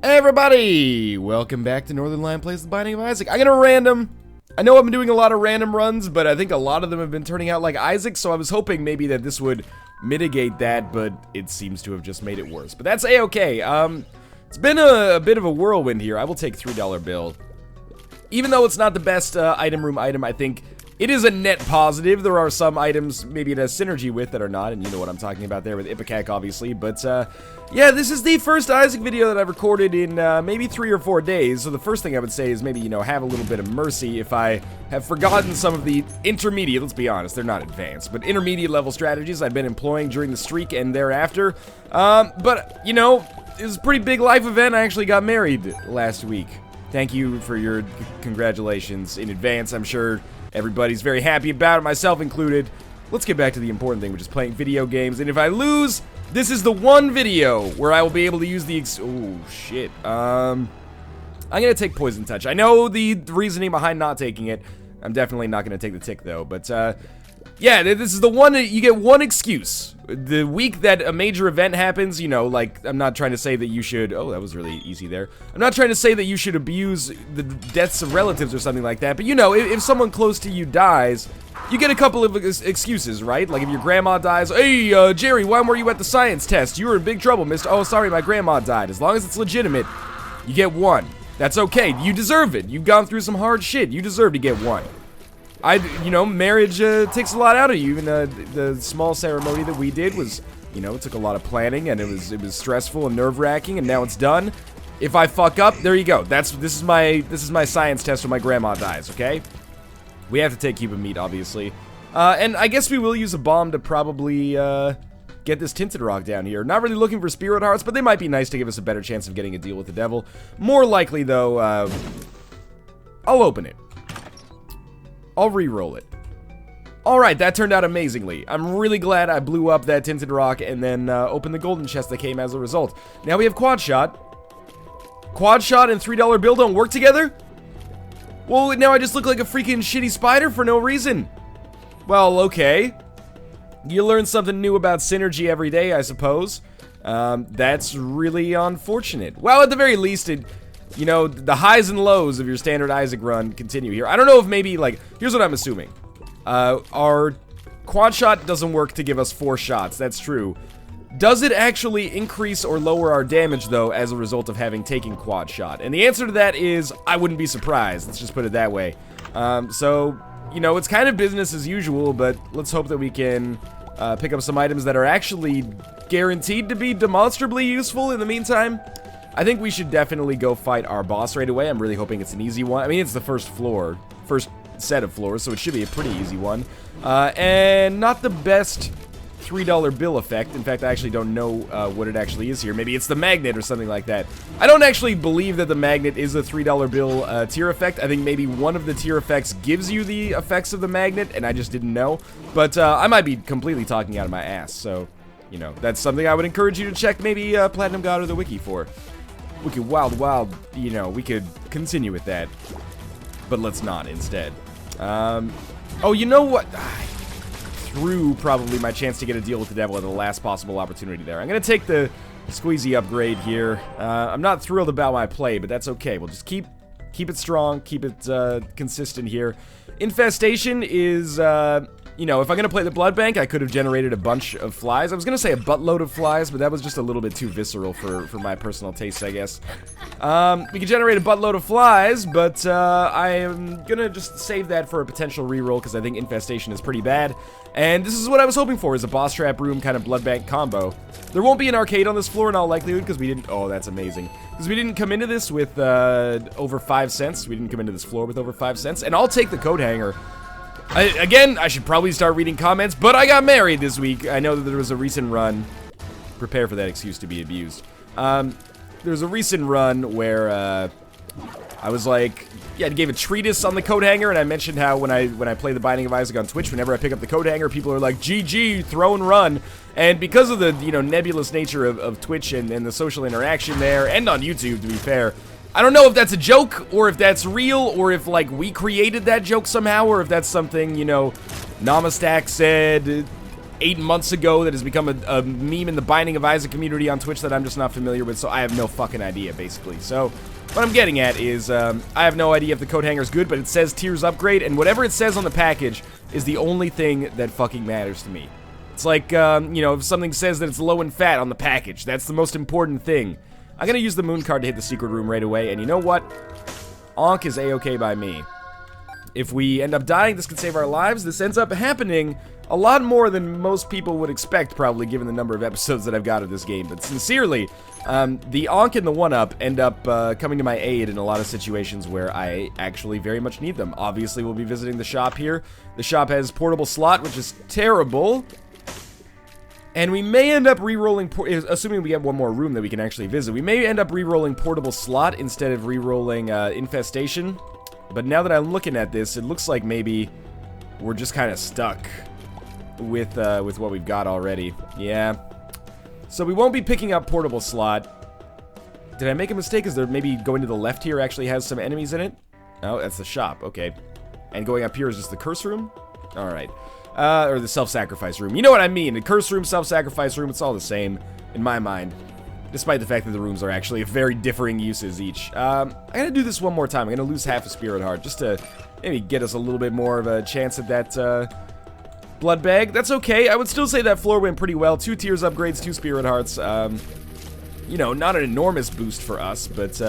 Hey everybody! Welcome back to Northernlion Plays the Binding of Isaac. I'm gonna random. I know I've been doing a lot of random runs, but I think a lot of them have been turning out like Isaac, so I was hoping maybe that this would mitigate that, but it seems to have just made it worse. But that's a-okay. It's been a bit of a whirlwind here. I will take $3 bill. Even though it's not the best item room item, I think it is a net positive. There are some items maybe it has synergy with that are not, and you know what I'm talking about there with Ipecac, obviously. But, yeah, this is the first Isaac video that I've recorded in maybe 3 or 4 days. So the first thing I would say is maybe, you know, have a little bit of mercy if I have forgotten some of the intermediate, let's be honest, they're not advanced, but intermediate level strategies I've been employing during the streak and thereafter. But, you know, it was a pretty big life event. I actually got married last week. Thank you for your congratulations in advance. I'm sure everybody's very happy about it, myself included. Let's get back to the important thing, which is playing video games. And if I lose, this is the one video where I will be able to use the oh, shit. I'm gonna take Poison Touch. I know the reasoning behind not taking it. I'm definitely not gonna take the tick, though. But, yeah, this is the one that you get one excuse. The week that a major event happens, you know, like, I'm not trying to say that you should... Oh, that was really easy there. I'm not trying to say that you should abuse the deaths of relatives or something like that, but, you know, if someone close to you dies, you get a couple of excuses, right? Like, if your grandma dies, hey, Jerry, why were you at the science test? You were in big trouble, mister. Oh, sorry, my grandma died. As long as it's legitimate, you get one. That's okay. You deserve it. You've gone through some hard shit. You deserve to get one. You know, marriage takes a lot out of you. Even the small ceremony that we did was, you know, it took a lot of planning, and it was stressful and nerve-wracking, and now it's done. If I fuck up, there you go. This is my science test when my grandma dies. Okay, we have to take Cuban meat, obviously, and I guess we will use a bomb to probably get this Tinted Rock down here. Not really looking for Spirit Hearts, but they might be nice to give us a better chance of getting a deal with the devil. More likely, though, I'll open it. I'll re-roll it. Alright, that turned out amazingly. I'm really glad I blew up that Tinted Rock and then opened the golden chest that came as a result. Now we have Quad Shot. Quad Shot and $3 bill don't work together? Well, now I just look like a freaking shitty spider for no reason. Well, okay. You learn something new about synergy every day, I suppose. That's really unfortunate. Well, at the very least, you know, the highs and lows of your standard Isaac run continue here. I don't know if maybe, like, here's what I'm assuming. Our Quad Shot doesn't work to give us 4 shots, that's true. Does it actually increase or lower our damage, though, as a result of having taken Quad Shot? And the answer to that is, I wouldn't be surprised, let's just put it that way. So, you know, it's kind of business as usual, but let's hope that we can pick up some items that are actually guaranteed to be demonstrably useful in the meantime. I think we should definitely go fight our boss right away. I'm really hoping it's an easy one. I mean, it's the first set of floors, so it should be a pretty easy one. And not the best $3 bill effect. In fact, I actually don't know what it actually is here. Maybe it's the magnet or something like that. I don't actually believe that the magnet is a $3 bill tier effect. I think maybe one of the tier effects gives you the effects of the magnet, and I just didn't know. But I might be completely talking out of my ass, so, you know, that's something I would encourage you to check maybe Platinum God or the Wiki for. Wiki wild, you know, we could continue with that, but let's not instead. Oh, you know what? I threw probably my chance to get a deal with the devil at the last possible opportunity there. I'm gonna take the squeezy upgrade here. I'm not thrilled about my play, but that's okay. We'll just keep it strong, keep it consistent here. Infestation is, you know, if I'm gonna play the Blood Bank, I could have generated a bunch of flies. I was gonna say a buttload of flies, but that was just a little bit too visceral for my personal taste, I guess. We could generate a buttload of flies, but I am gonna just save that for a potential reroll because I think Infestation is pretty bad. And this is what I was hoping for, is a boss trap room kind of Blood Bank combo. There won't be an arcade on this floor in all likelihood because we didn't... Oh, that's amazing. Because we didn't come into this with over 5 cents. We didn't come into this floor with over 5 cents. And I'll take the coat hanger. Again, I should probably start reading comments, but I got married this week. I know that there was a recent run. Prepare for that excuse to be abused. There was a recent run where I was like, yeah, I gave a treatise on the coat hanger, and I mentioned how when I play the Binding of Isaac on Twitch, whenever I pick up the coat hanger, people are like, GG, throw and run. And because of the, you know, nebulous nature of Twitch and the social interaction there, and on YouTube, to be fair, I don't know if that's a joke, or if that's real, or if, like, we created that joke somehow, or if that's something, you know, Namastack said. 8 months ago that has become a meme in the Binding of Isaac community on Twitch that I'm just not familiar with, so I have no fucking idea, basically. So, what I'm getting at is, I have no idea if the coat hanger is good, but it says tiers upgrade, and whatever it says on the package is the only thing that fucking matters to me. It's like, you know, if something says that it's low in fat on the package, that's the most important thing. I'm gonna use the moon card to hit the secret room right away, and you know what? Onk is A-okay by me. If we end up dying, this could save our lives. This ends up happening a lot more than most people would expect, probably, given the number of episodes that I've got of this game. But sincerely, the Onk and the 1-up end up coming to my aid in a lot of situations where I actually very much need them. Obviously, we'll be visiting the shop here. The shop has portable slot, which is terrible. And we may end up re-rolling, assuming we get one more room that we can actually visit, we may end up re-rolling portable slot instead of re-rolling infestation. But now that I'm looking at this, it looks like maybe we're just kind of stuck with what we've got already. Yeah. So we won't be picking up portable slot. Did I make a mistake? Is there maybe going to the left here actually has some enemies in it? Oh, that's the shop. Okay. And going up here is just the curse room? Alright. Or the self-sacrifice room. You know what I mean. The curse room, self-sacrifice room, it's all the same in my mind. Despite the fact that the rooms are actually very differing uses each. I'm gonna do this one more time. I'm gonna lose half a spirit heart just to maybe get us a little bit more of a chance at that blood bag. That's okay. I would still say that floor went pretty well. 2 tiers upgrades, 2 spirit hearts. You know, not an enormous boost for us, but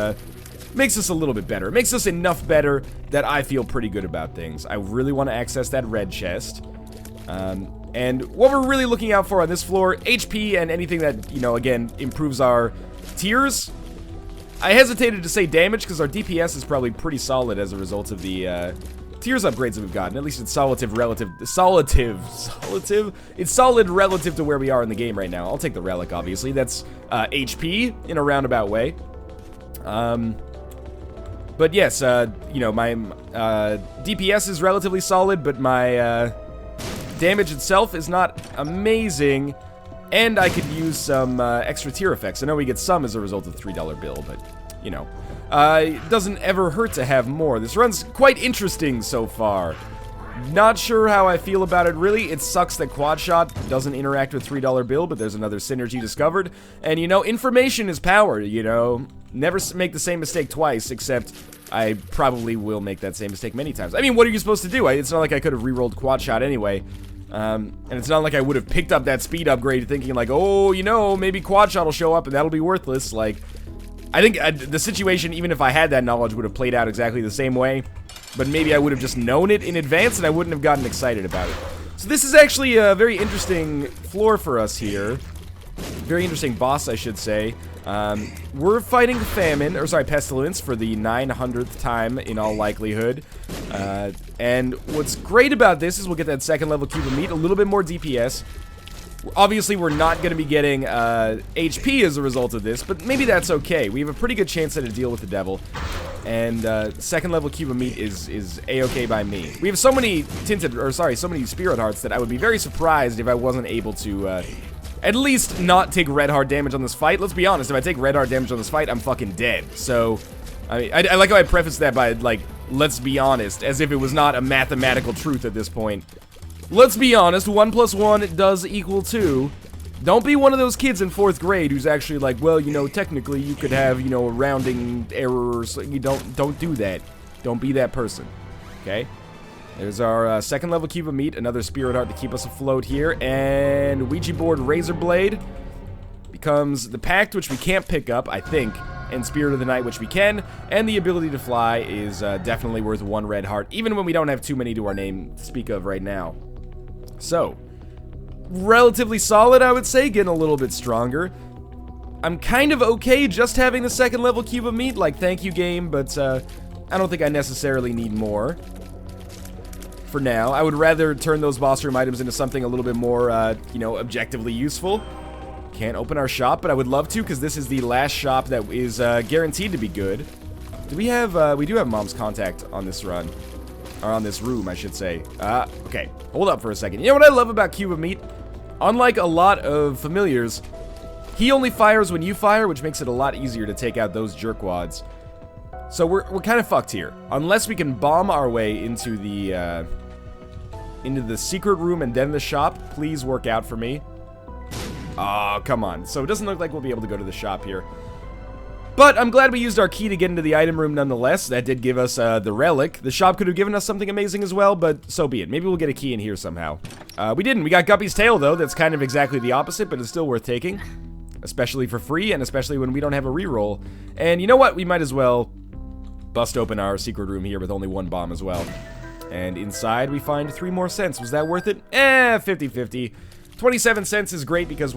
makes us a little bit better. It makes us enough better that I feel pretty good about things. I really want to access that red chest. And what we're really looking out for on this floor, HP and anything that, you know, again, improves our tiers. I hesitated to say damage because our DPS is probably pretty solid as a result of the tiers upgrades that we've gotten. At least it's it's solid relative to where we are in the game right now. I'll take the relic, obviously. That's HP in a roundabout way. But yes, you know, my DPS is relatively solid, but my damage itself is not amazing, and I could use some extra tier effects. I know we get some as a result of the $3 bill, but, you know, it doesn't ever hurt to have more. This run's quite interesting so far. Not sure how I feel about it, really. It sucks that Quad Shot doesn't interact with $3 bill, but there's another synergy discovered. And, you know, information is power, you know. Never make the same mistake twice, except I probably will make that same mistake many times. I mean, what are you supposed to do? It's not like I could have re-rolled Quad Shot anyway. And it's not like I would have picked up that speed upgrade thinking like, oh, you know, maybe Quad Shot will show up and that'll be worthless. Like, I think the situation, even if I had that knowledge, would have played out exactly the same way. But maybe I would have just known it in advance and I wouldn't have gotten excited about it. So this is actually a very interesting floor for us here. Very interesting boss, I should say. We're fighting famine, or sorry, pestilence for the 900th time in all likelihood. And what's great about this is we'll get that 2nd level cube of meat, a little bit more DPS. Obviously, we're not going to be getting HP as a result of this, but maybe that's okay. We have a pretty good chance at a deal with the devil. And 2nd level cube of meat is A-okay by me. We have so many so many spirit hearts that I would be very surprised if I wasn't able to at least not take red hard damage on this fight. Let's be honest, if I take red hard damage on this fight, I'm fucking dead. So, I mean, I like how I prefaced that by, like, let's be honest, as if it was not a mathematical truth at this point. Let's be honest, 1 + 1 does equal 2. Don't be one of those kids in 4th grade who's actually like, well, you know, technically you could have, you know, a rounding error or so. You don't do that. Don't be that person, okay? There's our 2nd level cube of meat, another spirit heart to keep us afloat here, and Ouija board razor blade becomes the pact, which we can't pick up, I think, and spirit of the night, which we can, and the ability to fly is definitely worth 1 red heart, even when we don't have too many to our name to speak of right now. So, relatively solid, I would say, getting a little bit stronger. I'm kind of okay just having the 2nd level cube of meat, like, thank you game, but I don't think I necessarily need more. For now, I would rather turn those boss room items into something a little bit more, you know, objectively useful. Can't open our shop, but I would love to, because this is the last shop that is guaranteed to be good. Do we have, we do have Mom's contact on this run. Or on this room, I should say. Okay. Hold up for a second. You know what I love about Cube of Meat? Unlike a lot of familiars, he only fires when you fire, which makes it a lot easier to take out those jerkwads. So we're kind of fucked here. Unless we can bomb our way into the into the secret room and then the shop. Please work out for me. Oh, come on. So it doesn't look like we'll be able to go to the shop here. But I'm glad we used our key to get into the item room nonetheless. That did give us the relic. The shop could have given us something amazing as well, but so be it. Maybe we'll get a key in here somehow. We didn't. We got Guppy's tail, though. That's kind of exactly the opposite, but it's still worth taking. Especially for free, and especially when we don't have a reroll. And you know what? We might as well bust open our secret room here with only one bomb as well. And inside, we find 3 more cents. Was that worth it? 50-50. 27 cents is great because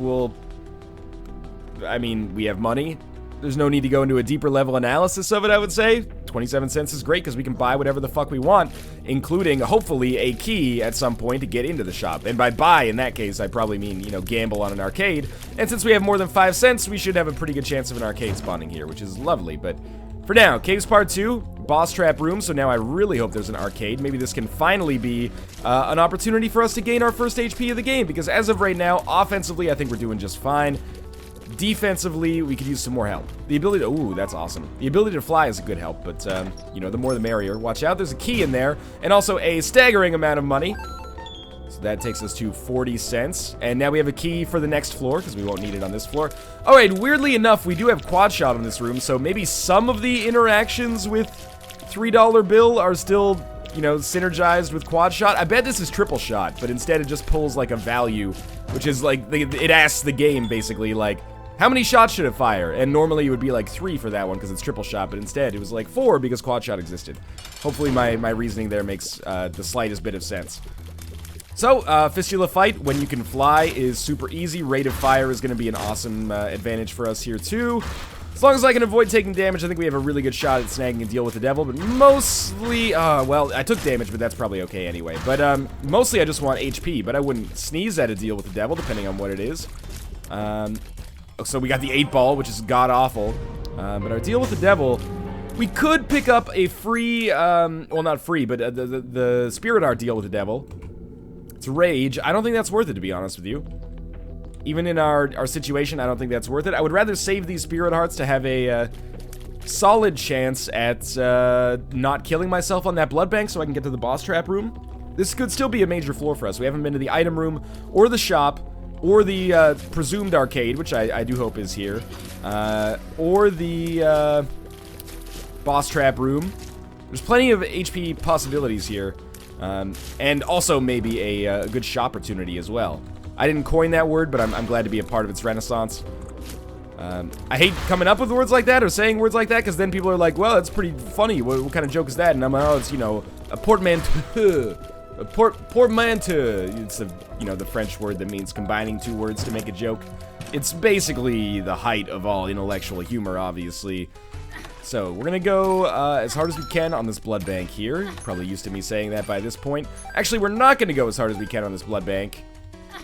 I mean, we have money. There's no need to go into a deeper level analysis of it, I would say. 27 cents is great because we can buy whatever the fuck we want, including, hopefully, a key at some point to get into the shop. And by buy, in that case, I probably mean, you know, gamble on an arcade. And since we have more than 5 cents, we should have a pretty good chance of an arcade spawning here, which is lovely. But for now, Caves Part 2, Boss Trap Room, so now I really hope there's an arcade. Maybe this can finally be an opportunity for us to gain our first HP of the game, because as of right now, offensively, I think we're doing just fine. Defensively, we could use some more help. The ability to... Ooh, that's awesome. The ability to fly is a good help, but, you know, the more the merrier. Watch out, there's a key in there, and also a staggering amount of money. So that takes us to 40 cents. And now we have a key for the next floor, because we won't need it on this floor. Alright, weirdly enough, we do have quad shot in this room, so maybe some of the interactions with $3 bill are still, you know, synergized with quad shot. I bet this is triple shot, but instead it just pulls, like, a value, which is, like, it asks the game, basically, like, how many shots should it fire? And normally it would be like 3 for that one because it's triple shot, but instead it was like 4 because quad shot existed. Hopefully my reasoning there makes the slightest bit of sense. So, Fistula Fight, when you can fly, is super easy. Rate of fire is going to be an awesome advantage for us here too. As long as I can avoid taking damage, I think we have a really good shot at snagging a deal with the devil, but mostly, well, I took damage, but that's probably okay anyway. But, mostly I just want HP, but I wouldn't sneeze at a deal with the devil, depending on what it is. So we got the 8-ball, which is god-awful. But our deal with the devil, we could pick up a free, well, not free, but the Spirit Art deal with the devil. It's Rage. I don't think that's worth it, to be honest with you. Even in our situation, I don't think that's worth it. I would rather save these Spirit Hearts to have a solid chance at not killing myself on that blood bank so I can get to the boss trap room. This could still be a major floor for us. We haven't been to the item room or the shop, or the presumed arcade, which I do hope is here, or the boss trap room. There's plenty of HP possibilities here, and also maybe a good shop opportunity as well. I didn't coin that word, but I'm glad to be a part of its renaissance. I hate coming up with words like that or saying words like that, because then people are like, well, that's pretty funny. What kind of joke is that? And I'm like, oh, it's, you know, a portmanteau. Portmanteau. It's the French word that means combining 2 words to make a joke. It's basically the height of all intellectual humor, obviously. So we're gonna go as hard as we can on this blood bank here. You're probably used to me saying that by this point. Actually, we're not gonna go as hard as we can on this blood bank.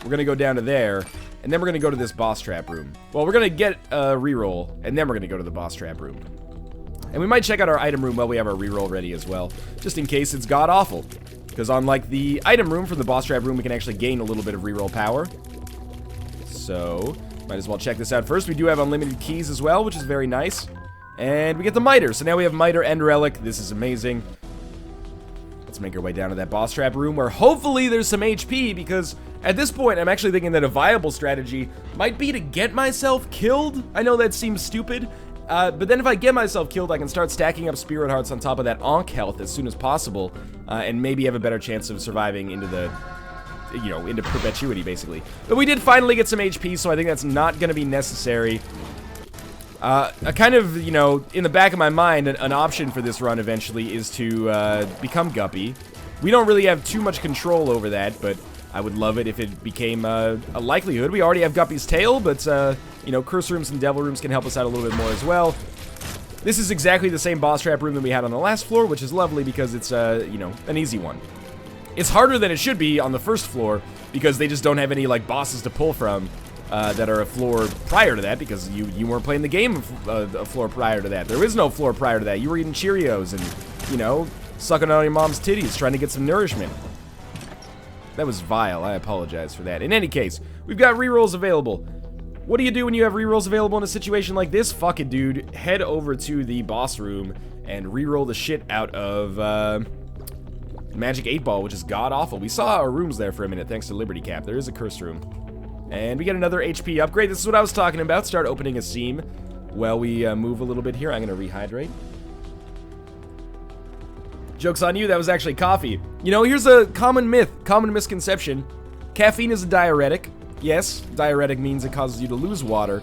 We're gonna go down to there, and then we're gonna go to this boss trap room. Well, we're gonna get a reroll, and then we're gonna go to the boss trap room. And we might check out our item room while we have our reroll ready as well, just in case it's god-awful. Because unlike the item room from the boss trap room, we can actually gain a little bit of reroll power. So, might as well check this out first. We do have unlimited keys as well, which is very nice. And we get the miter. So now we have miter and relic. This is amazing. Let's make our way down to that boss trap room where hopefully there's some HP, because at this point I'm actually thinking that a viable strategy might be to get myself killed. I know that seems stupid. But then if I get myself killed, I can start stacking up Spirit Hearts on top of that Ankh health as soon as possible, and maybe have a better chance of surviving into the, you know, into perpetuity, basically. But we did finally get some HP, so I think that's not going to be necessary. A kind of, you know, in the back of my mind, an option for this run eventually is to become Guppy. We don't really have too much control over that, but I would love it if it became a likelihood. We already have Guppy's tail, but, you know, curse rooms and devil rooms can help us out a little bit more as well. This is exactly the same boss trap room that we had on the last floor, which is lovely because it's, you know, an easy one. It's harder than it should be on the first floor because they just don't have any, like, bosses to pull from that are a floor prior to that, because you weren't playing the game a floor prior to that. There is no floor prior to that. You were eating Cheerios and, you know, sucking on your mom's titties trying to get some nourishment. That was vile. I apologize for that. In any case, we've got rerolls available. What do you do when you have rerolls available in a situation like this? Fuck it, dude. Head over to the boss room and reroll the shit out of Magic 8-ball, which is god-awful. We saw our rooms there for a minute, thanks to Liberty Cap. There is a cursed room. And we get another HP upgrade. This is what I was talking about. Start opening a seam while we move a little bit here. I'm going to rehydrate. Joke's on you, that was actually coffee. You know, here's a common myth, common misconception. Caffeine is a diuretic. Yes, diuretic means it causes you to lose water.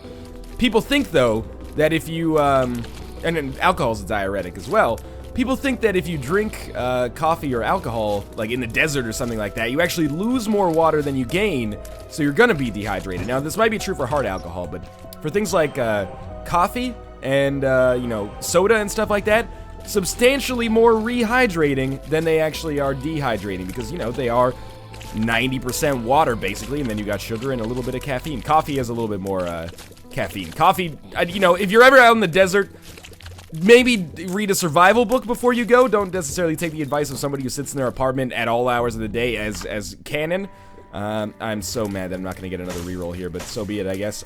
People think, though, that if you, and alcohol is a diuretic as well. People think that if you drink coffee or alcohol, like in the desert or something like that, you actually lose more water than you gain, so you're gonna be dehydrated. Now, this might be true for hard alcohol, but for things like coffee and, you know, soda and stuff like that, substantially more rehydrating than they actually are dehydrating, because, you know, they are 90% water, basically, and then you got sugar and a little bit of caffeine. Coffee has a little bit more caffeine. Coffee, you know, if you're ever out in the desert, maybe read a survival book before you go. Don't necessarily take the advice of somebody who sits in their apartment at all hours of the day as canon. I'm so mad that I'm not going to get another reroll here, but so be it, I guess.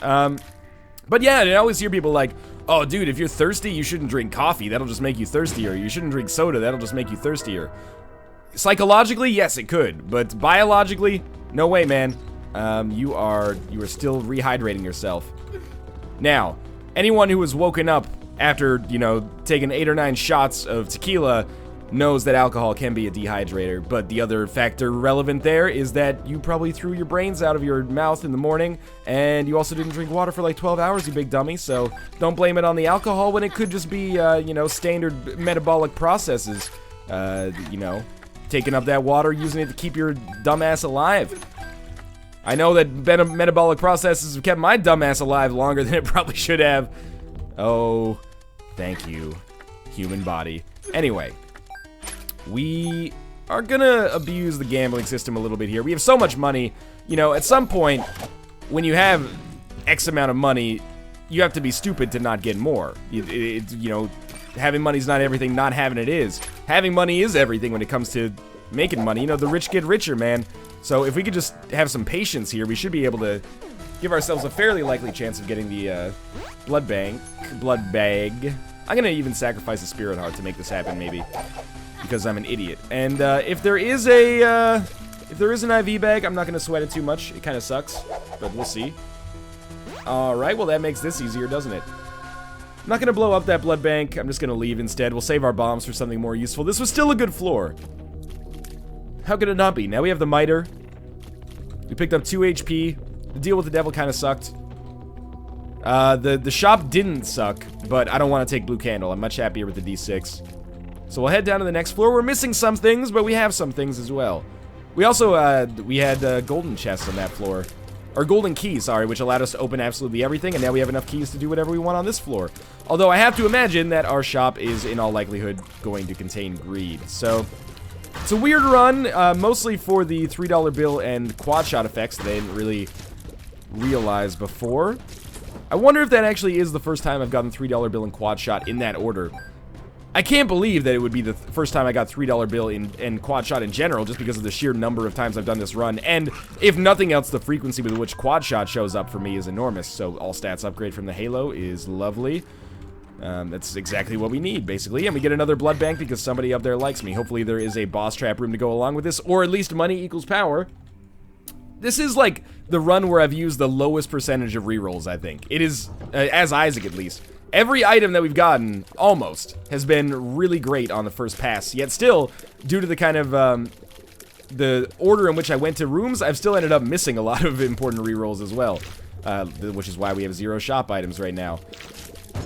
But yeah, I always hear people like, oh, dude, if you're thirsty, you shouldn't drink coffee. That'll just make you thirstier. You shouldn't drink soda. That'll just make you thirstier. Psychologically, yes, it could. But biologically, no way, man. You are still rehydrating yourself. Now, anyone who has woken up after, you know, taking 8 or 9 shots of tequila knows that alcohol can be a dehydrator, but the other factor relevant there is that you probably threw your brains out of your mouth in the morning, and you also didn't drink water for like 12 hours, you big dummy, so don't blame it on the alcohol when it could just be, you know, standard metabolic processes, you know, taking up that water, using it to keep your dumbass alive. I know that metabolic processes have kept my dumbass alive longer than it probably should have. Oh, thank you, human body. Anyway, we are gonna abuse the gambling system a little bit here. We have so much money, you know, at some point, when you have X amount of money, you have to be stupid to not get more. You know, having money's not everything, not having it is. Having money is everything when it comes to making money. You know, the rich get richer, man. So if we could just have some patience here, we should be able to give ourselves a fairly likely chance of getting the blood bag. I'm gonna even sacrifice a spirit heart to make this happen, maybe, because I'm an idiot. And if there is an IV bag, I'm not gonna sweat it too much. It kind of sucks, but we'll see. All right, well that makes this easier, doesn't it? I'm not gonna blow up that blood bank. I'm just gonna leave instead. We'll save our bombs for something more useful. This was still a good floor. How could it not be? Now we have the miter. We picked up 2 HP. The deal with the devil kind of sucked. The shop didn't suck, but I don't want to take blue candle. I'm much happier with the D6. So we'll head down to the next floor. We're missing some things, but we have some things as well. We also, we had golden chests on that floor. Or golden keys, sorry, which allowed us to open absolutely everything, and now we have enough keys to do whatever we want on this floor. Although I have to imagine that our shop is, in all likelihood, going to contain greed. So it's a weird run, mostly for the $3 bill and quad shot effects that I didn't really realize before. I wonder if that actually is the first time I've gotten $3 bill and quad shot in that order. I can't believe that it would be the first time I got $3 bill and quad shot in general, just because of the sheer number of times I've done this run, and if nothing else, the frequency with which quad shot shows up for me is enormous, so all stats upgrade from the Halo is lovely. That's exactly what we need, basically, and we get another blood bank because somebody up there likes me. Hopefully there is a boss trap room to go along with this, or at least money equals power. This is like the run where I've used the lowest percentage of rerolls, I think. It is, as Isaac at least. Every item that we've gotten, almost, has been really great on the first pass. Yet still, due to the kind of, the order in which I went to rooms, I've still ended up missing a lot of important rerolls as well. Which is why we have 0 shop items right now.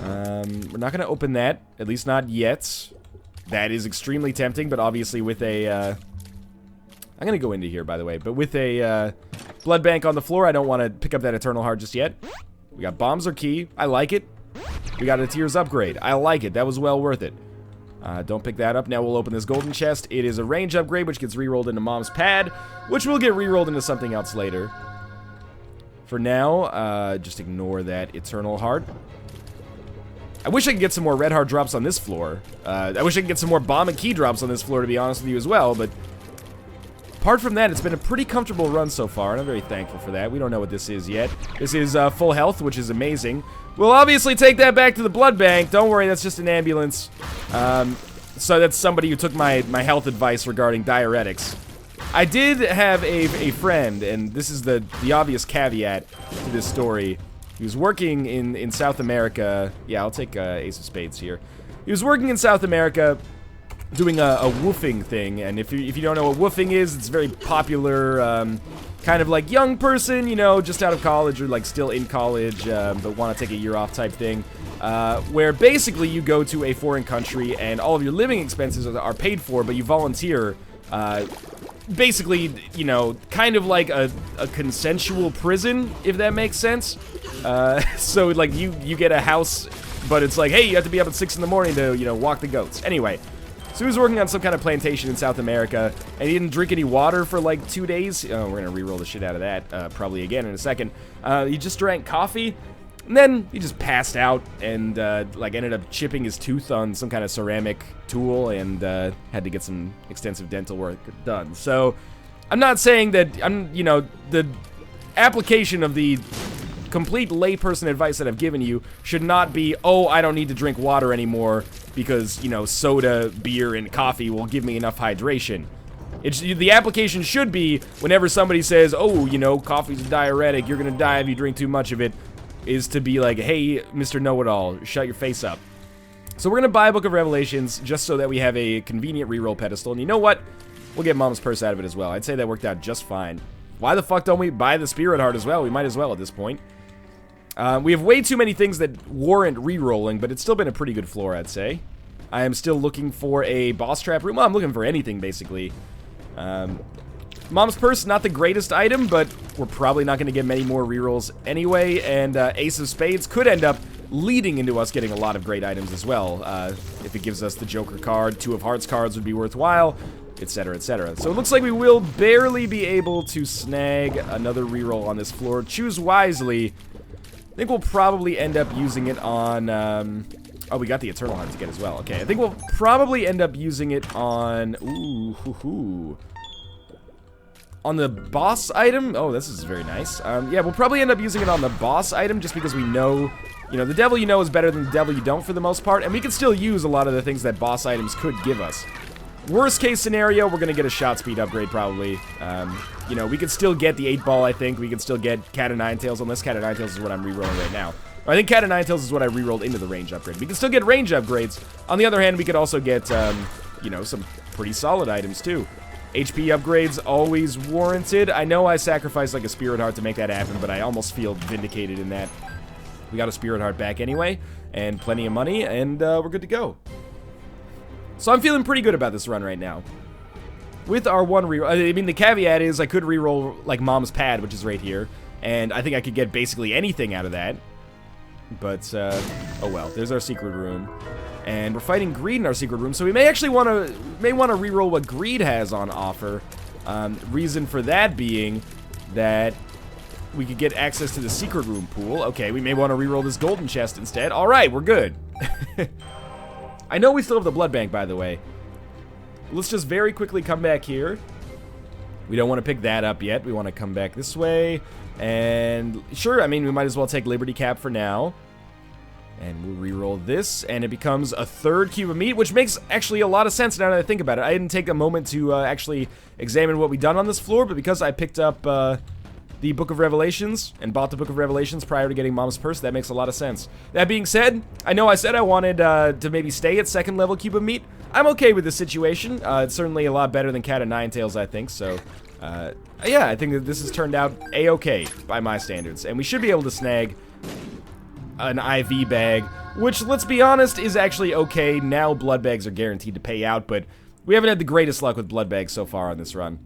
We're not going to open that, at least not yet. That is extremely tempting, but obviously with a, I'm going to go into here, by the way, but with a, blood bank on the floor, I don't want to pick up that Eternal Heart just yet. We got bombs or key. I like it. We got a Tears upgrade. I like it. That was well worth it. Don't pick that up. Now we'll open this golden chest. It is a range upgrade, which gets rerolled into Mom's pad, which will get rerolled into something else later. For now, just ignore that Eternal Heart. I wish I could get some more red heart drops on this floor. I wish I could get some more bomb and key drops on this floor, to be honest with you as well, but apart from that, it's been a pretty comfortable run so far, and I'm very thankful for that. We don't know what this is yet. This is full health, which is amazing. We'll obviously take that back to the blood bank. Don't worry, that's just an ambulance. So that's somebody who took my health advice regarding diuretics. I did have a friend, and this is the obvious caveat to this story. He was working in South America. Yeah, I'll take Ace of Spades here. He was working in South America doing a woofing thing, and if you don't know what woofing is, it's a very popular kind of like young person, you know, just out of college or like still in college, but want to take a year off type thing. Where basically you go to a foreign country and all of your living expenses are paid for, but you volunteer, basically, you know, kind of like a consensual prison, if that makes sense. So, like, you get a house, but it's like, hey, you have to be up at 6 in the morning to, you know, walk the goats. Anyway, so he was working on some kind of plantation in South America, and he didn't drink any water for, like, 2 days. Oh, we're gonna re-roll the shit out of that, probably again in a second. He just drank coffee. And then he just passed out and, like, ended up chipping his tooth on some kind of ceramic tool and, had to get some extensive dental work done. So, I'm not saying that, you know, the application of the complete layperson advice that I've given you should not be, oh, I don't need to drink water anymore because, you know, soda, beer, and coffee will give me enough hydration. The application should be, whenever somebody says, oh, you know, coffee's a diuretic, you're gonna die if you drink too much of it, is to be like, hey, Mr. Know-It-All, shut your face up. So we're gonna buy a Book of Revelations just so that we have a convenient reroll pedestal, and you know what? We'll get Mom's Purse out of it as well. I'd say that worked out just fine. Why the fuck don't we buy the Spirit Heart as well? We might as well at this point. We have way too many things that warrant rerolling, but it's still been a pretty good floor, I'd say. I am still looking for a boss trap room. Well, I'm looking for anything, basically. Mom's Purse, not the greatest item, but we're probably not going to get many more rerolls anyway, and Ace of Spades could end up leading into us getting a lot of great items as well. If it gives us the Joker card, 2 of Hearts cards would be worthwhile, etc., etc. So it looks like we will barely be able to snag another reroll on this floor. Choose wisely. I think we'll probably end up using it on, oh, we got the Eternal Heart to get as well. Okay, I think we'll probably end up using it on, on the boss item. Oh, this is very nice. Yeah, we'll probably end up using it on the boss item just because we know, you know, the devil you know is better than the devil you don't for the most part, and we can still use a lot of the things that boss items could give us. Worst case scenario, we're gonna get a shot speed upgrade probably. You know, we could still get the 8-ball, I think. We can still get Cat of Nine Tails, unless Cat of Nine Tails is what I'm rerolling right now. I think Cat of Nine Tails is what I rerolled into the range upgrade. We can still get range upgrades. On the other hand, we could also get, you know, some pretty solid items too. HP upgrades always warranted. I know I sacrificed like a Spirit Heart to make that happen, but I almost feel vindicated in that. We got a Spirit Heart back anyway, and plenty of money, and we're good to go. So I'm feeling pretty good about this run right now. With our one reroll, I mean, the caveat is I could reroll like Mom's Pad, which is right here, and I think I could get basically anything out of that. But, oh well, there's our secret room. And we're fighting Greed in our secret room, so we may actually want to reroll what Greed has on offer. Reason for that being that we could get access to the secret room pool. Okay, we may want to reroll this golden chest instead. All right, we're good. I know we still have the blood bank, by the way. Let's just very quickly come back here. We don't want to pick that up yet. We want to come back this way. And sure, I mean, we might as well take Liberty Cap for now. And we'll re-roll this, and it becomes a 3rd cube of meat, which makes actually a lot of sense now that I think about it. I didn't take a moment to actually examine what we've done on this floor, but because I picked up the Book of Revelations and bought the Book of Revelations prior to getting Mom's Purse, that makes a lot of sense. That being said, I know I said I wanted to maybe stay at 2nd level cube of meat. I'm okay with the situation. It's certainly a lot better than Cat of Nine Tails, I think, so yeah, I think that this has turned out a-okay by my standards, and we should be able to snag an IV bag, which, let's be honest, is actually okay. Now blood bags are guaranteed to pay out, but we haven't had the greatest luck with blood bags so far on this run.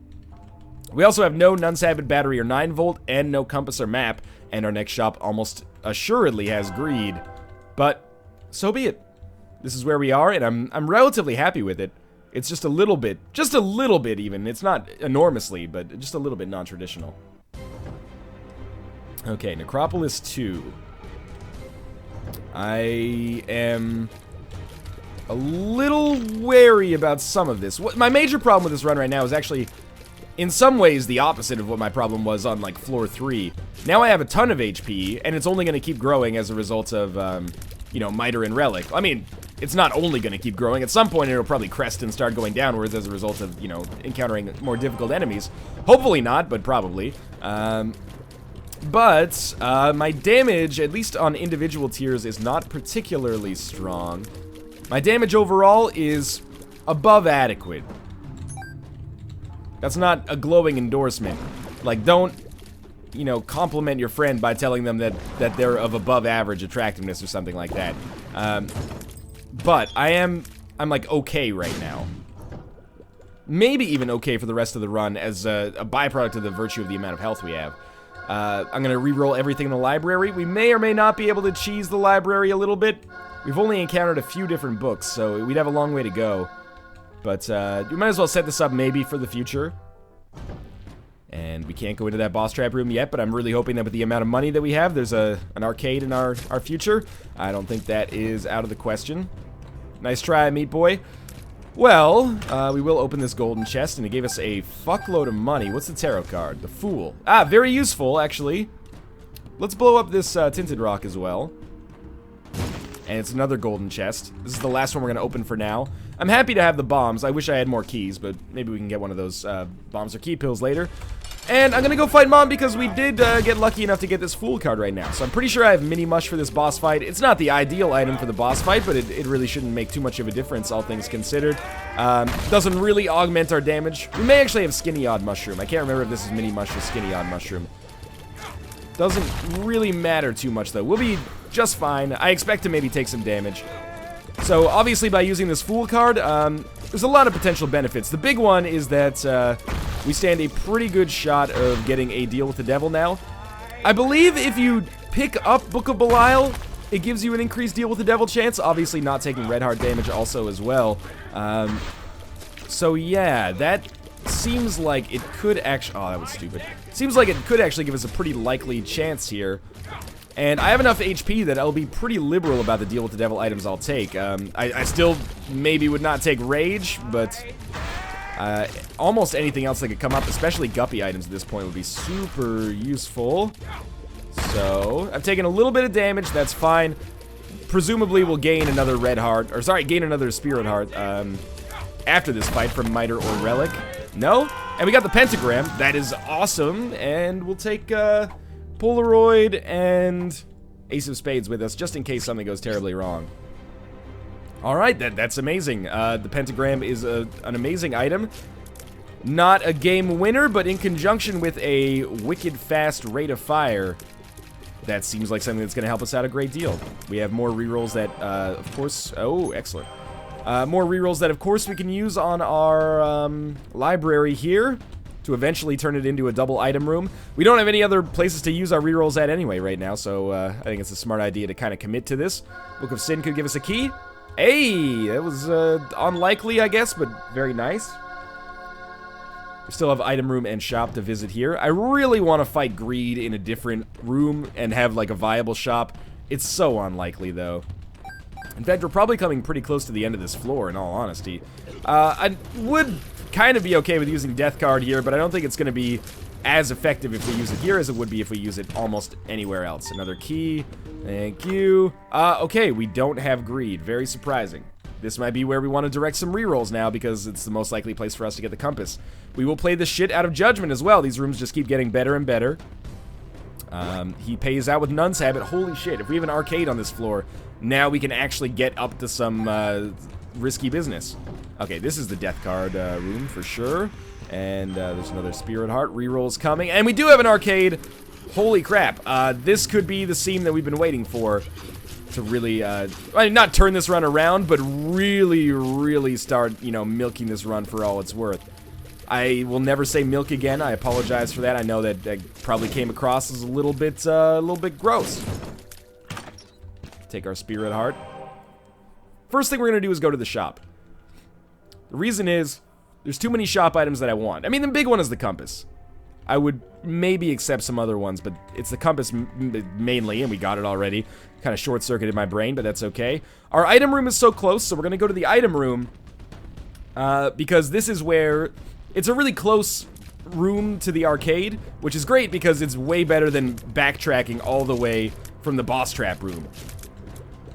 We also have no Nunsabit battery or 9-volt, and no compass or map, and our next shop almost assuredly has greed. But so be it. This is where we are, and I'm relatively happy with it. It's just a little bit even. It's not enormously, but just a little bit non-traditional. Okay, Necropolis 2. I am a little wary about some of this. My major problem with this run right now is actually, in some ways, the opposite of what my problem was on, like, floor 3. Now I have a ton of HP, and it's only going to keep growing as a result of, you know, Miter and Relic. I mean, it's not only going to keep growing. At some point, it'll probably crest and start going downwards as a result of, you know, encountering more difficult enemies. Hopefully not, but probably. My damage, at least on individual tiers, is not particularly strong. My damage overall is above adequate. That's not a glowing endorsement. Like, don't, you know, compliment your friend by telling them that they're of above average attractiveness or something like that. But I'm like okay right now. Maybe even okay for the rest of the run as a byproduct of the virtue of the amount of health we have. I'm gonna re-roll everything in the library. We may or may not be able to cheese the library a little bit. We've only encountered a few different books, so we'd have a long way to go. But we might as well set this up maybe for the future. And we can't go into that boss trap room yet, but I'm really hoping that with the amount of money that we have, there's an arcade in our future. I don't think that is out of the question. Nice try, Meat Boy. Well, we will open this golden chest, and it gave us a fuckload of money. What's the tarot card? The Fool. Ah, very useful, actually. Let's blow up this tinted rock as well. And it's another golden chest. This is the last one we're going to open for now. I'm happy to have the bombs. I wish I had more keys, but maybe we can get one of those bombs or key pills later. And I'm going to go fight Mom because we did get lucky enough to get this Fool card right now. So I'm pretty sure I have Mini Mush for this boss fight. It's not the ideal item for the boss fight, but it really shouldn't make too much of a difference, all things considered. Doesn't really augment our damage. We may actually have Skinny Odd Mushroom. I can't remember if this is Mini Mush or Skinny Odd Mushroom. Doesn't really matter too much, though. We'll be just fine. I expect to maybe take some damage. So, obviously, by using this Fool card, there's a lot of potential benefits. The big one is that we stand a pretty good shot of getting a deal with the devil now. I believe if you pick up Book of Belial, it gives you an increased deal with the devil chance. Obviously, not taking red heart damage also as well. So, yeah, that seems like it could actually... Oh, that was stupid. Seems like it could actually give us a pretty likely chance here. And I have enough HP that I'll be pretty liberal about the deal with the devil items I'll take. I still maybe would not take Rage, but almost anything else that could come up, especially Guppy items at this point, would be super useful. So, I've taken a little bit of damage, that's fine. Presumably we'll gain another red heart, or sorry, gain another spirit heart after this fight from Miter or Relic. No? And we got the Pentagram, that is awesome, and we'll take Polaroid and Ace of Spades with us, just in case something goes terribly wrong. Alright, that's amazing. The Pentagram is an amazing item. Not a game winner, but in conjunction with a wicked fast rate of fire, that seems like something that's going to help us out a great deal. We have more rerolls that, of course... Oh, excellent. More rerolls that, of course, we can use on our library here to eventually turn it into a double item room. We don't have any other places to use our rerolls at anyway right now, so I think it's a smart idea to kind of commit to this. Book of Sin could give us a key. Hey, that was unlikely, I guess, but very nice. We still have item room and shop to visit here. I really want to fight Greed in a different room and have, like, a viable shop. It's so unlikely, though. In fact, we're probably coming pretty close to the end of this floor, in all honesty. I would kind of be okay with using Death Card here, but I don't think it's going to be as effective if we use it here as it would be if we use it almost anywhere else. Another key. Thank you. Okay, we don't have Greed. Very surprising. This might be where we want to direct some rerolls now because it's the most likely place for us to get the compass. We will play the shit out of Judgment as well. These rooms just keep getting better and better. He pays out with Nun's Habit. Holy shit, if we have an arcade on this floor, now we can actually get up to some risky business. Okay, this is the Death Card room for sure. And there's another Spirit Heart. Rerolls coming. And we do have an arcade. Holy crap. This could be the scene that we've been waiting for to really, I mean, not turn this run around, but really, really start, you know, milking this run for all it's worth. I will never say milk again. I apologize for that. I know that probably came across as a little bit gross. Take our Spirit Heart. First thing we're gonna do is go to the shop. The reason is, there's too many shop items that I want. I mean, the big one is the compass. I would maybe accept some other ones, but it's the compass mainly, and we got it already. Kind of short-circuited my brain, but that's okay. Our item room is so close, so we're gonna go to the item room, because this is where... It's a really close room to the arcade, which is great because it's way better than backtracking all the way from the boss trap room.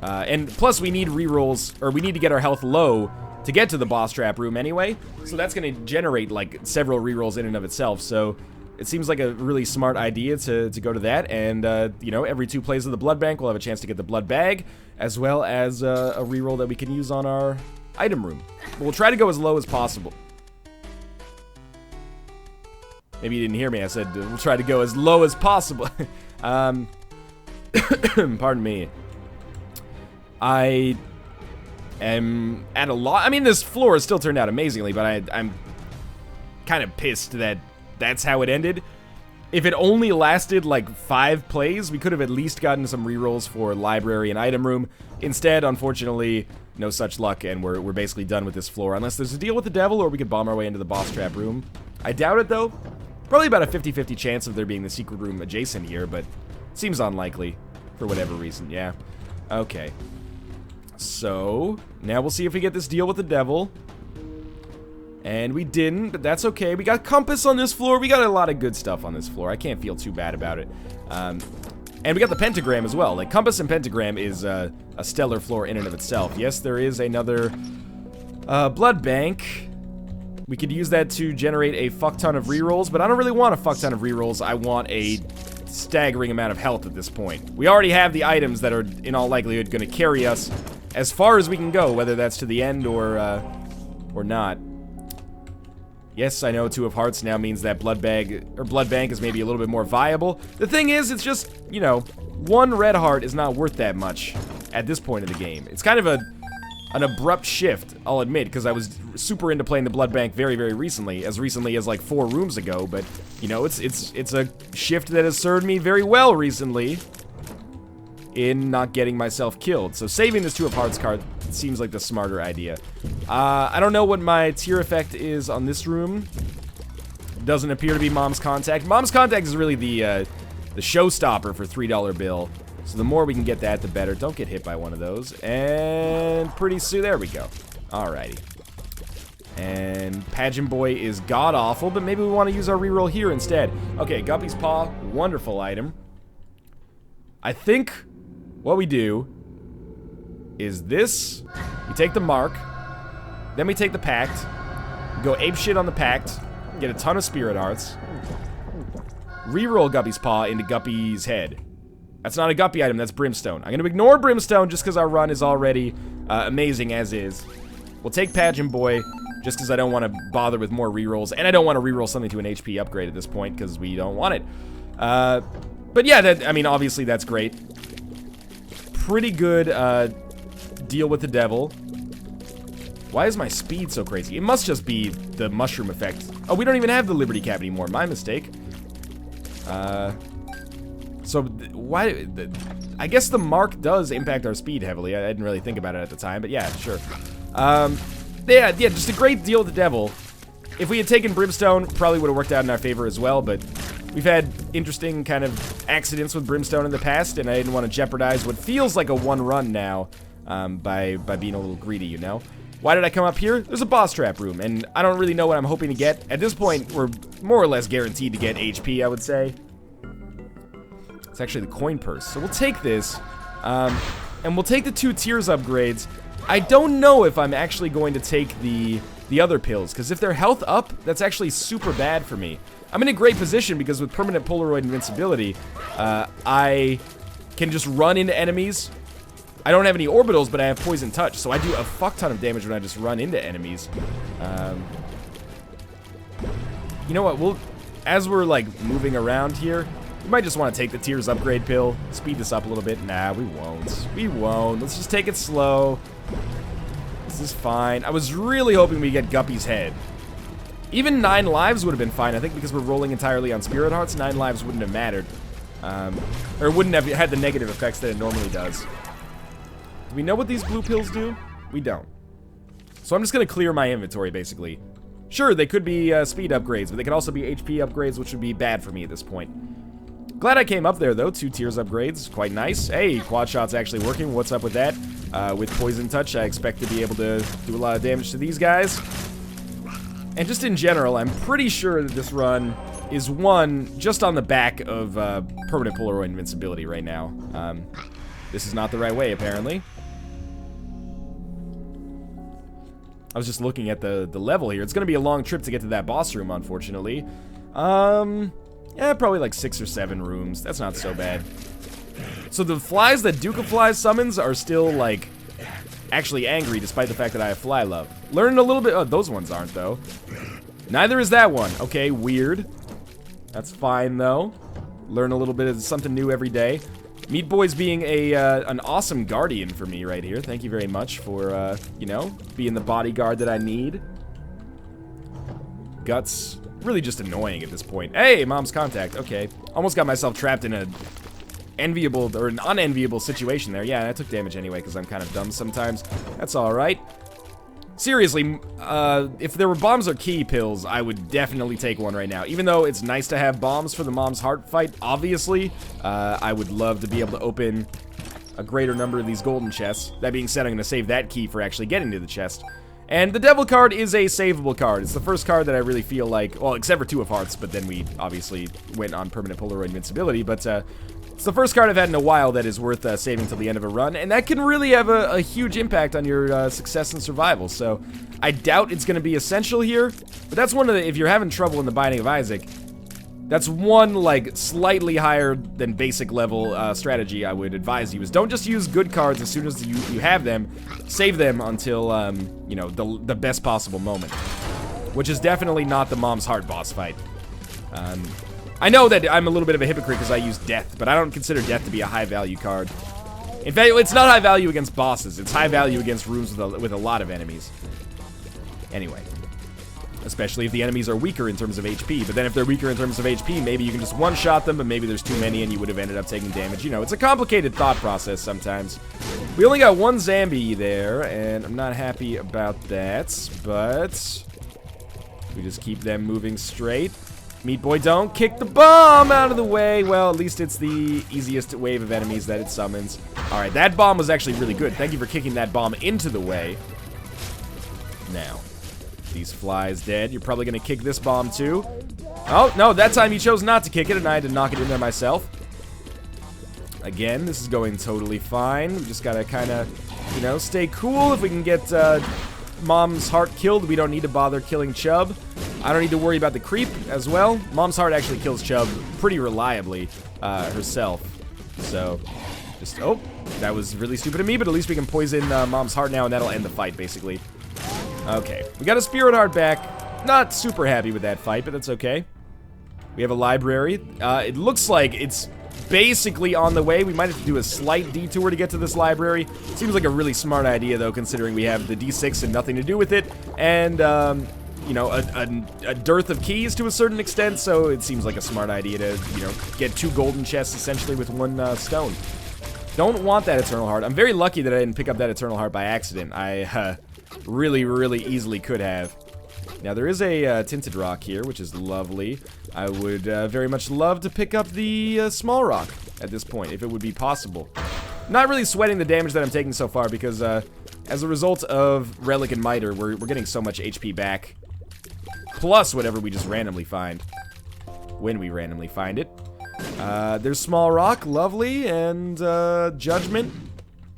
And plus, we need rerolls, or we need to get our health low to get to the boss trap room anyway. So that's going to generate, like, several rerolls in and of itself. So it seems like a really smart idea to go to that. And, you know, every 2 plays of the blood bank, we'll have a chance to get the blood bag, as well as a reroll that we can use on our item room. We'll try to go as low as possible. Maybe you didn't hear me. I said we'll try to go as low as possible. Pardon me. I am at a lot. I mean, this floor has still turned out amazingly, but I'm kind of pissed that that's how it ended. If it only lasted like 5 plays, we could have at least gotten some rerolls for library and item room. Instead, unfortunately, no such luck, and we're basically done with this floor. Unless there's a deal with the devil, or we could bomb our way into the boss trap room. I doubt it, though. Probably about a 50-50 chance of there being the secret room adjacent here, but seems unlikely for whatever reason, yeah. Okay. So, now we'll see if we get this deal with the devil. And we didn't, but that's okay. We got compass on this floor. We got a lot of good stuff on this floor. I can't feel too bad about it. And we got the pentagram as well. Like, compass and pentagram is a stellar floor in and of itself. Yes, there is another blood bank. We could use that to generate a fuck ton of rerolls, but I don't really want a fuck ton of rerolls. I want a staggering amount of health at this point. We already have the items that are, in all likelihood, going to carry us as far as we can go, whether that's to the end or not. Yes, I know 2 of hearts now means that blood bank is maybe a little bit more viable. The thing is, it's just, you know, 1 red heart is not worth that much at this point of the game. It's kind of an abrupt shift, I'll admit, because I was super into playing the blood bank very, very recently as like 4 rooms ago, but, you know, it's a shift that has served me very well recently in not getting myself killed. So saving this 2 of hearts card seems like the smarter idea. I don't know what my tier effect is on this room. Doesn't appear to be Mom's Contact. Mom's Contact is really the showstopper for $3 bill. So the more we can get that, the better. Don't get hit by one of those. And pretty soon, there we go. Alrighty. And Pageant Boy is god-awful, but maybe we want to use our reroll here instead. Okay, Guppy's Paw, wonderful item. I think what we do is this. We take the mark, then we take the pact, we go apeshit on the pact, get a ton of spirit hearts, reroll Guppy's Paw into Guppy's head. That's not a Guppy item, that's Brimstone. I'm going to ignore Brimstone just because our run is already amazing as is. We'll take Pageant Boy just because I don't want to bother with more rerolls, and I don't want to reroll something to an HP upgrade at this point because we don't want it. But yeah, I mean, obviously that's great. Pretty good deal with the devil. Why is my speed so crazy? It must just be the mushroom effect. Oh, we don't even have the Liberty Cap anymore. My mistake. So, why... I guess the mark does impact our speed heavily. I didn't really think about it at the time, but yeah, sure. Yeah, just a great deal with the devil. If we had taken Brimstone, probably would have worked out in our favor as well, but we've had interesting kind of accidents with Brimstone in the past, and I didn't want to jeopardize what feels like a 1 run now by being a little greedy, you know? Why did I come up here? There's a boss trap room, and I don't really know what I'm hoping to get. At this point, we're more or less guaranteed to get HP, I would say. It's actually the coin purse. So we'll take this, and we'll take the 2 tiers upgrades. I don't know if I'm actually going to take the other pills, because if they're health up, that's actually super bad for me. I'm in a great position because with permanent Polaroid invincibility, I can just run into enemies. I don't have any orbitals, but I have poison touch, so I do a fuck ton of damage when I just run into enemies. You know what, as we're like moving around here, we might just want to take the tiers upgrade pill, speed this up a little bit. Nah, we won't. We won't. Let's just take it slow. This is fine. I was really hoping we get Guppy's head. Even 9 lives would have been fine. I think because we're rolling entirely on Spirit Hearts, 9 lives wouldn't have mattered. Or wouldn't have had the negative effects that it normally does. Do we know what these blue pills do? We don't. So I'm just going to clear my inventory, basically. Sure, they could be speed upgrades, but they could also be HP upgrades, which would be bad for me at this point. Glad I came up there, though. 2 tiers upgrades. Quite nice. Hey, quad shot's actually working. What's up with that? With poison touch, I expect to be able to do a lot of damage to these guys. And just in general, I'm pretty sure that this run is won just on the back of permanent Polaroid invincibility right now. This is not the right way, apparently. I was just looking at the level here. It's going to be a long trip to get to that boss room, unfortunately. Yeah, probably like 6 or 7 rooms. That's not so bad. So the flies that Duke of Flies summons are still, like, actually angry, despite the fact that I have Fly Love. Learned a little bit. Oh, those ones aren't, though. Neither is that one. Okay, weird. That's fine, though. Learn a little bit of something new every day. Meat Boy's being an awesome guardian for me right here. Thank you very much for, you know, being the bodyguard that I need. Guts, really just annoying at this point. Hey, mom's contact. Okay. Almost got myself trapped in a enviable, or an unenviable situation there. Yeah, I took damage anyway, because I'm kind of dumb sometimes. That's alright. Seriously, if there were bombs or key pills, I would definitely take one right now. Even though it's nice to have bombs for the mom's heart fight, obviously, I would love to be able to open a greater number of these golden chests. That being said, I'm going to save that key for actually getting to the chest. And the Devil card is a savable card. It's the first card that I really feel like, well, except for 2 of Hearts, but then we obviously went on permanent Polaroid invincibility, but it's the first card I've had in a while that is worth saving till the end of a run, and that can really have a huge impact on your success and survival. So I doubt it's going to be essential here, but that's one of the, if you're having trouble in the Binding of Isaac, that's one, like, slightly higher than basic level strategy I would advise you, is don't just use good cards as soon as you have them. Save them until, you know, the best possible moment, which is definitely not the Mom's Heart boss fight. I know that I'm a little bit of a hypocrite because I use Death, but I don't consider Death to be a high-value card. In fact, it's not high value against bosses. It's high value against rooms with a lot of enemies. Anyway. Especially if the enemies are weaker in terms of HP. But then if they're weaker in terms of HP, maybe you can just one-shot them, but maybe there's too many and you would have ended up taking damage. You know, it's a complicated thought process sometimes. We only got 1 Zambi there, and I'm not happy about that, but we just keep them moving straight. Meat Boy, don't kick the bomb out of the way. Well, at least it's the easiest wave of enemies that it summons. Alright, that bomb was actually really good. Thank you for kicking that bomb into the way. Now, these flies dead. You're probably going to kick this bomb too. Oh, no, that time you chose not to kick it, and I had to knock it in there myself. Again, this is going totally fine. We just got to kind of, you know, stay cool. If we can get Mom's Heart killed, we don't need to bother killing Chubb. I don't need to worry about the creep as well. Mom's Heart actually kills Chubb pretty reliably herself. So, just, oh, that was really stupid of me, but at least we can poison Mom's Heart now, and that'll end the fight, basically. Okay, we got a Spirit Heart back. Not super happy with that fight, but that's okay. We have a library. It looks like it's basically on the way. We might have to do a slight detour to get to this library. Seems like a really smart idea, though, considering we have the D6 and nothing to do with it. And, you know, a dearth of keys to a certain extent, so it seems like a smart idea to, you know, get 2 golden chests essentially with 1 stone. Don't want that Eternal Heart. I'm very lucky that I didn't pick up that Eternal Heart by accident. I really, really easily could have. Now, there is a Tinted Rock here, which is lovely. I would very much love to pick up the Small Rock at this point, if it would be possible. Not really sweating the damage that I'm taking so far, because as a result of Relic and Miter, we're getting so much HP back. Plus whatever we just randomly find. When we randomly find it. There's Small Rock, lovely, and Judgment.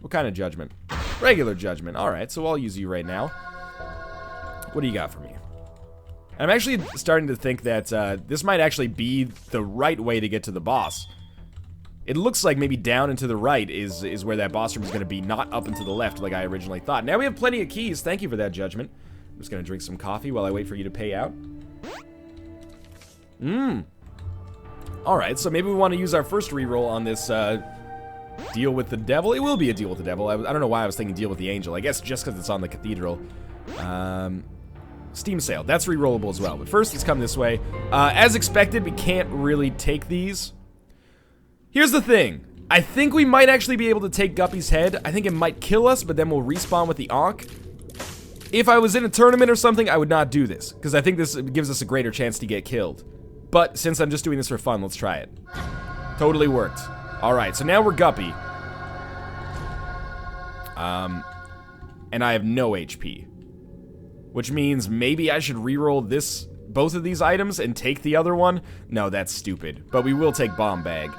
What kind of Judgment? Regular Judgment. Alright, so I'll use you right now. What do you got for me? I'm actually starting to think that this might actually be the right way to get to the boss. It looks like maybe down and to the right is where that boss room is going to be, not up and to the left like I originally thought. Now we have plenty of keys. Thank you for that, Judgment. I'm just going to drink some coffee while I wait for you to pay out. Alright, so maybe we want to use our first reroll on this deal with the devil. It will be a deal with the devil. I don't know why I was thinking deal with the angel. I guess just because it's on the cathedral. Steam Sale. That's rerollable as well. But first, let's come this way. As expected, we can't really take these. Here's the thing. I think we might actually be able to take Guppy's head. I think it might kill us, but then we'll respawn with the Ankh. If I was in a tournament or something, I would not do this, because I think this gives us a greater chance to get killed. But since I'm just doing this for fun, let's try it. Totally worked. Alright, so now we're Guppy. And I have no HP. Which means maybe I should reroll both of these items and take the other one? No, that's stupid. But we will take Bomb Bag.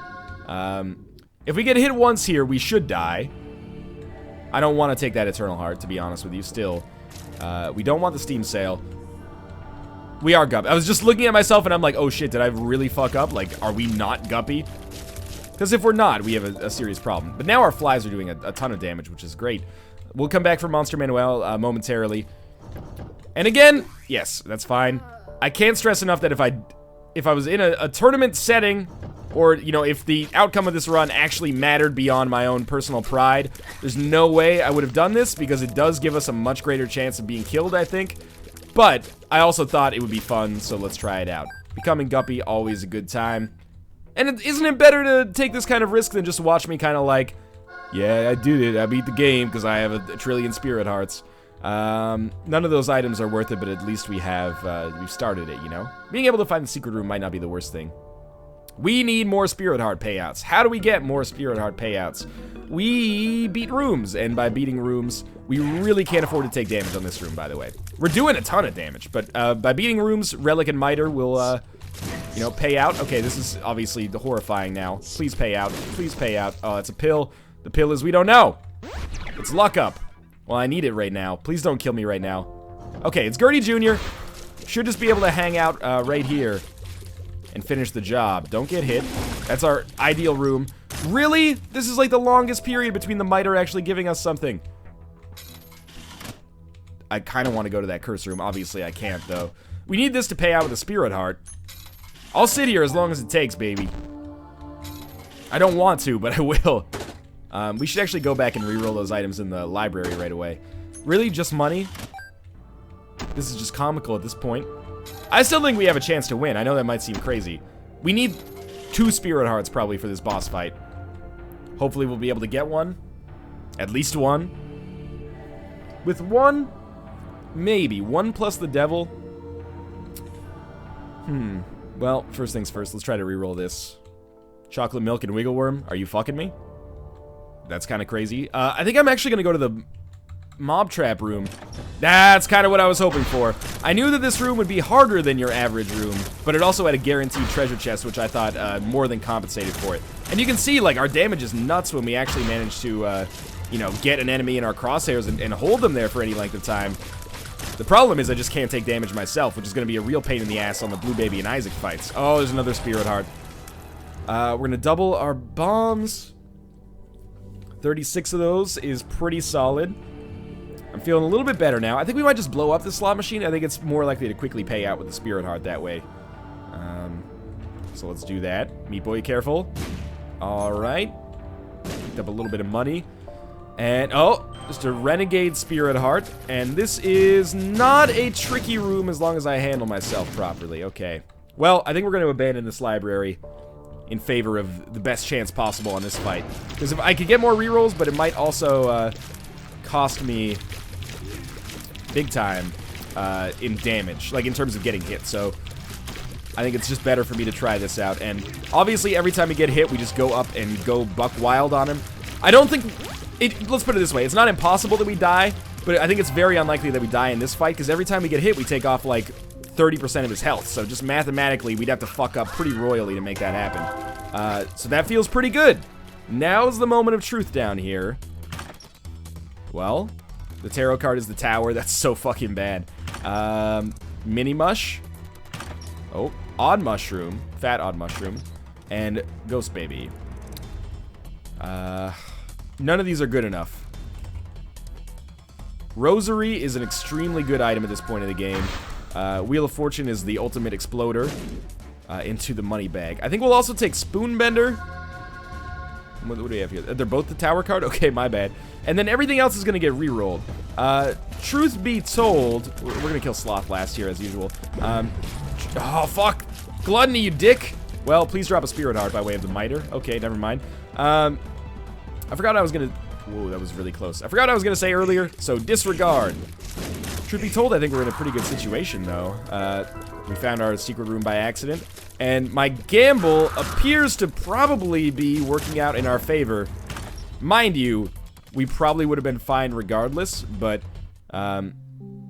If we get hit once here, we should die. I don't want to take that Eternal Heart, to be honest with you, still. We don't want the Steam Sale. We are Guppy. I was just looking at myself and I'm like, oh shit, did I really fuck up? Like, are we not Guppy? Because if we're not, we have a serious problem. But now our flies are doing a ton of damage, which is great. We'll come back for Monster Manuel momentarily. And again, yes, that's fine. I can't stress enough that if I was in a tournament setting, or, you know, if the outcome of this run actually mattered beyond my own personal pride, there's no way I would have done this, because it does give us a much greater chance of being killed, I think. But I also thought it would be fun, so let's try it out. Becoming Guppy, always a good time. And isn't it better to take this kind of risk than just watch me kind of like, yeah, I did it, I beat the game because I have a trillion spirit hearts. None of those items are worth it, but at least we've started it, you know? Being able to find the secret room might not be the worst thing. We need more Spirit Heart payouts. How do we get more Spirit Heart payouts? We beat rooms, and by beating rooms, we really can't afford to take damage on this room, by the way. We're doing a ton of damage, but by beating rooms, Relic and Miter will, you know, pay out. Okay, this is obviously horrifying now. Please pay out. Please pay out. Oh, it's a pill. The pill is we don't know. It's luck up. Well, I need it right now. Please don't kill me right now. Okay, it's Gertie Jr. Should just be able to hang out right here and finish the job. Don't get hit. That's our ideal room. Really? This is like the longest period between the Miter actually giving us something. I kind of want to go to that curse room. Obviously, I can't, though. We need this to pay out with a Spirit Heart. I'll sit here as long as it takes, baby. I don't want to, but I will. We should actually go back and reroll those items in the library right away. Really? Just money? This is just comical at this point. I still think we have a chance to win. I know that might seem crazy. We need 2 Spirit Hearts probably for this boss fight. Hopefully we'll be able to get one. At least one. With one, maybe. 1 plus the devil. Well, first things first. Let's try to reroll this. Chocolate milk and wiggle worm. Are you fucking me? That's kind of crazy. I think I'm actually going to go to the mob trap room. That's kind of what I was hoping for. I knew that this room would be harder than your average room, but it also had a guaranteed treasure chest, which I thought more than compensated for it. And you can see, like, our damage is nuts when we actually manage to, you know, get an enemy in our crosshairs and hold them there for any length of time. The problem is I just can't take damage myself, which is going to be a real pain in the ass on the Blue Baby and Isaac fights. Oh, there's another Spirit Heart. We're going to double our bombs. 36 of those is pretty solid. I'm feeling a little bit better now. I think we might just blow up the slot machine. I think it's more likely to quickly pay out with the Spirit Heart that way. So let's do that. Meat Boy, careful. Alright. Picked up a little bit of money. And, oh, just a Renegade Spirit Heart. And this is not a tricky room as long as I handle myself properly. Okay. Well, I think we're going to abandon this library in favor of the best chance possible on this fight. Because if I could get more rerolls, but it might also cost me big time in damage, like in terms of getting hit. So I think it's just better for me to try this out. And obviously, every time we get hit, we just go up and go buck wild on him. I don't think let's put it this way: it's not impossible that we die, but I think it's very unlikely that we die in this fight because every time we get hit, we take off like 30% of his health. So just mathematically, we'd have to fuck up pretty royally to make that happen. So that feels pretty good. Now's the moment of truth down here. Well, the tarot card is the tower. That's so fucking bad. Mini mush. Oh, odd mushroom. Fat odd mushroom. And ghost baby. None of these are good enough. Rosary is an extremely good item at this point in the game. Wheel of Fortune is the ultimate exploder into the money bag. I think we'll also take Spoonbender. What do we have here? They're both the tower card? Okay, my bad. And then everything else is going to get re-rolled. Truth be told, we're going to kill Sloth last here as usual. Oh, fuck. Gluttony, you dick. Well, please drop a Spirit Heart by way of the Miter. Okay, never mind. I forgot I was going to... Whoa, that was really close. I forgot what I was going to say earlier, so disregard. Truth be told, I think we're in a pretty good situation, though. We found our secret room by accident, and my gamble appears to probably be working out in our favor. Mind you, we probably would have been fine regardless, but,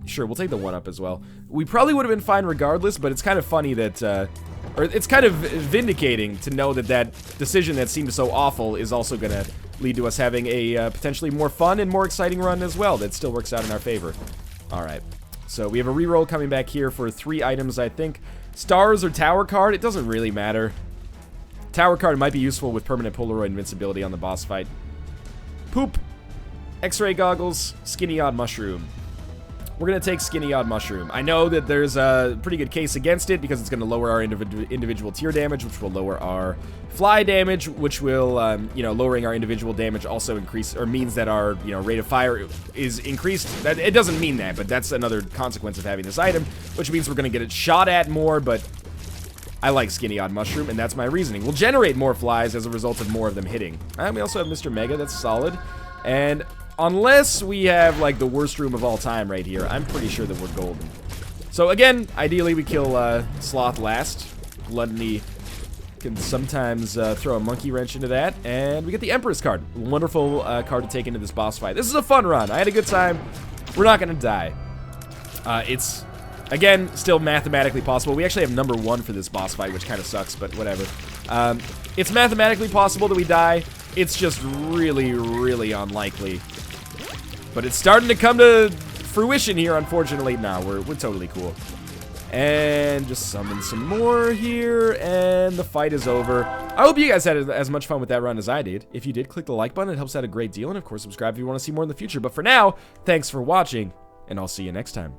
sure, we'll take the 1-up as well. We probably would have been fine regardless, but it's kind of funny that, Or it's kind of vindicating to know that that decision that seemed so awful is also going to lead to us having a potentially more fun and more exciting run as well that still works out in our favor. Alright, so we have a reroll coming back here for 3 items, I think. Stars or Tower card, it doesn't really matter. Tower card might be useful with permanent Polaroid invincibility on the boss fight. Poop. X-ray goggles, Skinny Odd Mushroom. We're going to take Skinny Odd Mushroom. I know that there's a pretty good case against it because it's going to lower our individual tier damage, which will lower our fly damage, which will, you know, lowering our individual damage also increase, or means that our, you know, rate of fire is increased. That, it doesn't mean that, but that's another consequence of having this item, which means we're going to get it shot at more, but I like Skinny Odd Mushroom, and that's my reasoning. We'll generate more flies as a result of more of them hitting. And we also have Mr. Mega, that's solid. And unless we have, like, the worst room of all time right here, I'm pretty sure that we're golden. So, again, ideally we kill Sloth last. Gluttony can sometimes throw a monkey wrench into that. And we get the Empress card. Wonderful card to take into this boss fight. This is a fun run. I had a good time. We're not going to die. It's, again, still mathematically possible. We actually have number 1 for this boss fight, which kind of sucks, but whatever. It's mathematically possible that we die. It's just really, really unlikely. But it's starting to come to fruition here, unfortunately. Nah, we're totally cool. And just summon some more here, and the fight is over. I hope you guys had as much fun with that run as I did. If you did, click the like button. It helps out a great deal. And, of course, subscribe if you want to see more in the future. But for now, thanks for watching, and I'll see you next time.